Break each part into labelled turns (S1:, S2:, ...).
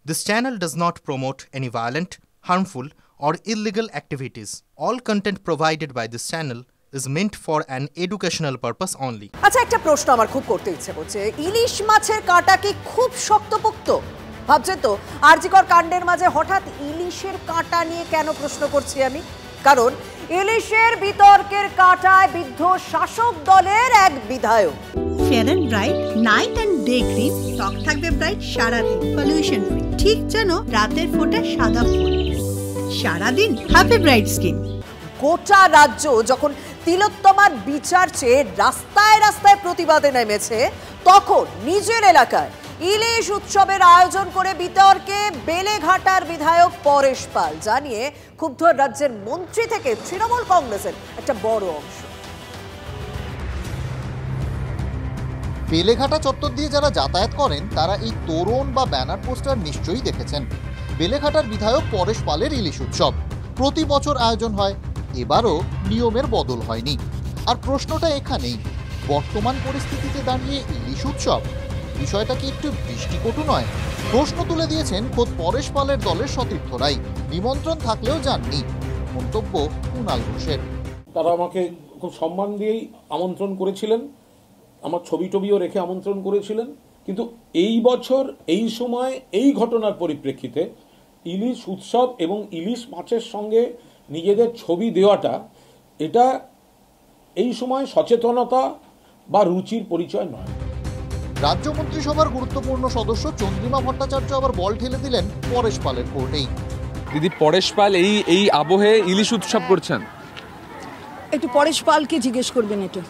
S1: This channel does not promote any violent, harmful, or illegal activities. All content provided by this channel is meant for an educational purpose only.
S2: আচ্ছা, একটা প্রশ্ন আমার খুব করতে ইচ্ছে করছে, ইলিশ মাছের কাঁটা কি খুব শক্তপোক্ত? ভাবছেন তো, আরজিকর কাণ্ডের মাঝে হঠাৎ ইলিশের কাঁটা নিয়ে কেন প্রশ্ন করছি আমি? কারণ ইলিশের বিতর্কের কাঁটায় বিদ্ধ শাসক দলের এক বিধায়ক।
S3: Fair and bright night and day cream, ত্বক থাকবে ব্রাইট সারাদিন, পলিউশন ফ্রি, ঠিক যেন রাতের ফোঁটা সাদা ফুল। সারাদিন হ্যাপি ব্রাইট স্কিন।
S2: গোটা রাজ্য যখন তিলোত্তমার বিচার চেয়ে রাস্তায় রাস্তায় প্রতিবাদে নেমেছে, তখন নিজের এলাকায় ইলিশ উৎসবের আয়োজন করে বিতর্কে বেলেঘাটার বিধায়ক পরেশ পাল, জানিয়ে ক্ষুব্ধ রাজ্যের মন্ত্রী থেকে তৃণমূল কংগ্রেসের একটা বড় অংশ।
S4: বেলেঘাটা চত্বর দিয়ে যারা যাতায়াত করেন তারা এই তোরণ বা ব্যানার পোস্টার নিশ্চয়ই দেখেছেন। বেলেঘাটার বিধায়ক পরেশ পালের ইলিশ উৎসব প্রতি বছর আয়োজন হয়, এবারও নিয়মের বদল হয়নি। আর প্রশ্নটা এখানেই, বর্তমান পরিস্থিতিতে দাঁড়িয়ে ইলিশ উৎসব বিষয়টা কি একটু দৃষ্টিকটু নয়? প্রশ্ন তুলে দিয়েছেন খোদ পরেশ পালের দলের সতীর্থরাই, নিমন্ত্রণ থাকলেও যাননি। মন্তব্য কুণাল ঘোষের।
S5: তারা আমাকে খুব সম্মান দিয়েই আমন্ত্রণ করেছিলেন, আমার ছবি টবিও রেখে আমন্ত্রণ করেছিলেন, কিন্তু এই বছর এই সময় এই ঘটনার পরিপ্রেক্ষিতে ইলিশ উৎসব এবং ইলিশ মাছের সঙ্গে নিজেদের ছবি দেওয়াটা, এটা এই সময় সচেতনতা বা রুচির পরিচয় নয়।
S4: রাজ্য মন্ত্রিসভার গুরুত্বপূর্ণ সদস্য চন্দ্রিমা ভট্টাচার্য আবার বল ঠেলে দিলেন পরেশ পালের কোর্টেই।
S6: দিদি, পরেশ পাল এই আবহে ইলিশ উৎসব করছেন?
S7: একটু পরেশ পালকে জিজ্ঞেস করবেন, এটা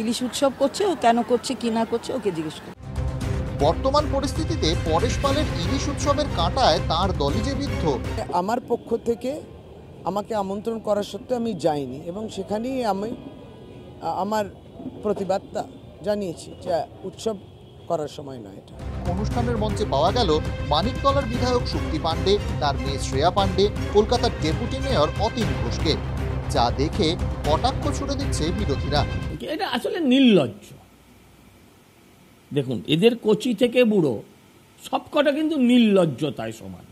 S7: ইলিশ উৎসব করছে, ও কেন করছে কি না করছে ওকে জিজ্ঞেস করবেন।
S4: বর্তমান পরিস্থিতিতে পরেশ পালের ইলিশ উৎসবের কাঁটায় তার দলই যে বিদ্ধ।
S8: আমার পক্ষ থেকে আমাকে আমন্ত্রণ করা সত্ত্বেও আমি যাইনি এবং সেখানেই আমি আমার প্রতিবাদটা জানিয়েছি যে উৎসব করার সময় নয় এটা।
S4: অনুষ্ঠানের মঞ্চে পাওয়া গেল মানিকতলার বিধায়ক শক্তি পাণ্ডে, তার মেয়ে শ্রেয়া পাণ্ডে, কলকাতার ডেপুটি মেয়র অতীন ঘোষকে, যা দেখে কটাক্ষ ছুড়ে দিচ্ছে বিরোধীরা।
S9: এটা আসলে নির্লজ্জ। দেখুন, এদের কচি থেকে বুড়ো সবকটা কিন্তু নির্লজ্জতায় সমান।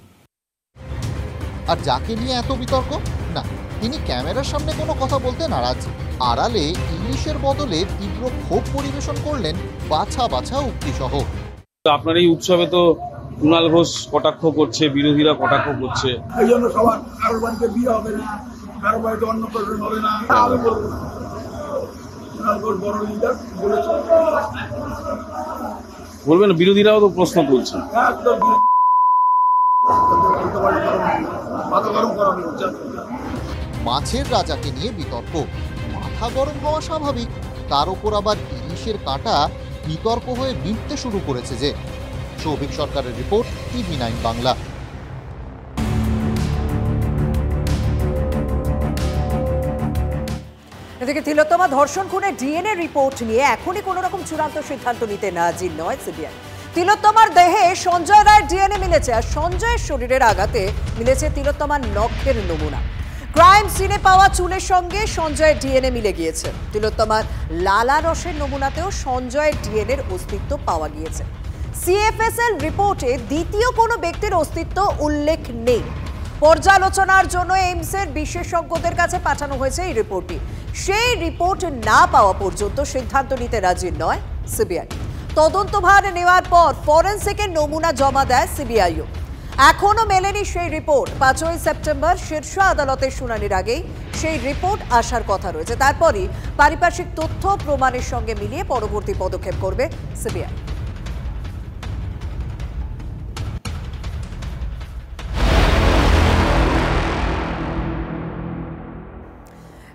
S4: আর যাকে নিয়ে এত বিতর্ক, না, তিনি ক্যামেরার সামনে কোনো কথা বলতে নারাজ। আড়ালে ইংলিশের বদলে তীব্র ক্ষোভ পরিবেশন করলেন বাছা বাছা উক্তি সহ।
S6: আপনার এই উৎসবে তো কুণাল ঘোষ কটাক্ষ করছে, বিরোধীরা কটাক্ষ করছে।
S10: এই জন্য সবার কারোর বাড়িতে বিয়ে হবে না, কারোর বাড়িতে অন্নপ্রাশন হবে না, আমি বলবো কুণাল ঘোষ বড় লিডার বলেছে,
S6: বলবেন না? বিরোধীরাও তো প্রশ্ন তুলছে।
S4: মাছের রাজাকে নিয়ে বিতর্ক, মাথা গরম হওয়া স্বাভাবিক, তার উপর আবার ইলিশের কাঁটা বিতর্ক হয়ে বিঁধতে শুরু করেছে যে। সৌভিক সরকারের রিপোর্ট, TV9 বাংলা।
S2: এদিকে তিলোত্তমা ধর্ষণ খুনের ডিএনএ রিপোর্ট নিয়ে এখনই কোনো রকম চূড়ান্ত সিদ্ধান্ত নিতে নাজির নয় সিবিআই। তিলোত্তমার দেহে সঞ্জয় রায়ের ডিএনএ মিলেছে, আর সঞ্জয়ের শরীরের আঘাতে মিলেছে তিলোত্তমার নখের নমুনা। ক্রাইম সিনে পাওয়া চুলের সঙ্গে সঞ্জয়ের ডিএনএ মিলে গিয়েছে। তিলোত্তমার লালা রসের নমুনাতেও সঞ্জয়ের ডিএনএর অস্তিত্ব পাওয়া গিয়েছে। সিএফএসএল রিপোর্টে দ্বিতীয় কোনো ব্যক্তির অস্তিত্ব উল্লেখ নেই। পর্যালোচনার জন্য এইমসের বিশেষজ্ঞদের কাছে পাঠানো হয়েছে এই রিপোর্টটি। সেই রিপোর্ট না পাওয়া পর্যন্ত সিদ্ধান্ত নিতে রাজি নয় সিবিআই। তদন্তভার নেওয়ার পর ফরেনসিকের নমুনা জমা দেয় সিবিআইও। এখনো মেলেনি সেই রিপোর্ট। 5ই সেপ্টেম্বর শীর্ষ আদালতের শুনানির আগেই সেই রিপোর্ট আসার কথা রয়েছে। তারপরই পারিপার্শ্বিক তথ্য প্রমাণের সঙ্গে মিলিয়ে পরবর্তী পদক্ষেপ করবে সিবিআই।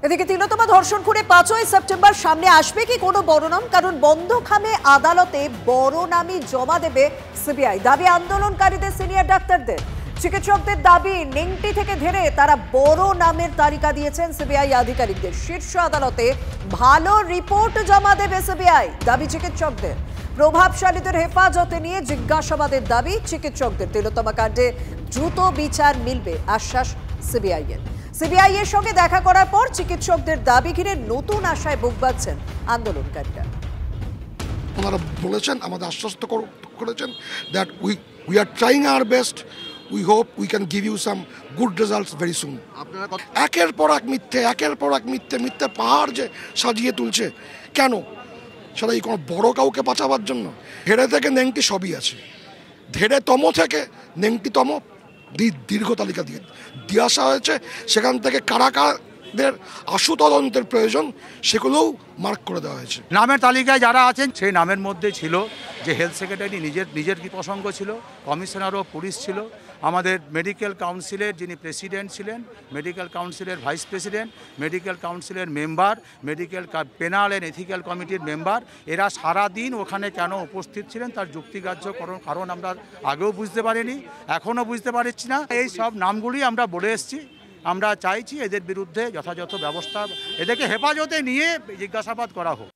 S2: এদিকে তিলোত্তমা ধর্ষণ খুনে 5ই সেপ্টেম্বর সামনে আসবে কি কোনো বড় নাম? কারণ বন্ধখামে আদালতে বড় নামই জমা দেবে সিবিআই। দাবি আন্দোলনকারীদের, সিনিয়র ডাক্তারদের, চিকিৎসকদের দাবি, নেংটি থেকে ধরে তারা বড় নামের তালিকা দিয়েছেন সিবিআই আধিকারিকদের। শীর্ষ আদালতে ভালো রিপোর্ট জমা দেবে সিবিআই, দাবি চিকিৎসকদের। প্রভাবশালীদের হেফাজতে নিয়ে জিজ্ঞাসাবাদের দাবি চিকিৎসকদের। তিলোত্তমা কাণ্ডে দ্রুত বিচার মিলবে আশ্বাস সিবিআই এর। সিবিআই এর সঙ্গে দেখা করার পর চিকিৎসকদের দাবি ঘিরে নতুন আশায় বুক বাঁধছেন আন্দোলনকারীরা।
S11: ওনারা বলেছেন, আমাদের আশ্বস্ত করেছেন that we We are trying our best. We hope we can give you some good results very soon. একের পর এক মিথ্যে পাহাড় যে সাজিয়ে তুলছে কেন? সেটা কি কোনো বড় কাউকে বাঁচাবার জন্য? ধেড়ে থেকে নেংটি সবই আছে, ধেড়েতম থেকে নেংটিতম দীর্ঘ তালিকা দিয়ে আসা হয়েছে। সেখান থেকে কারাকারদের আশু তদন্তের প্রয়োজন সেগুলোও মার্ক করে দেওয়া হয়েছে।
S12: নামের তালিকায় যারা আছেন সেই নামের মধ্যে ছিল যে হেলথ সেক্রেটারি নিজের কি প্রসঙ্গ ছিল, কমিশনার অফ পুলিশ ছিল, আমাদের মেডিকেল কাউন্সিলের যিনি প্রেসিডেন্ট ছিলেন, মেডিকেল কাউন্সিলের ভাইস প্রেসিডেন্ট, মেডিকেল কাউন্সিলের member, medical penal and ethical কমিটির মেম্বার। এরা সারাদিন ওখানে কেন উপস্থিত ছিলেন তার যুক্তিগ্রাহ্য কারণ আমরা আগেও বুঝতে পারিনি, এখনও বুঝতে পারছি না। এই সব নামগুলি আমরা বলে এসেছি। আমরা চাইছি এদের বিরুদ্ধে যথাযথ ব্যবস্থা, এদেরকে হেফাজতে নিয়ে জিজ্ঞাসাবাদ করা হোক।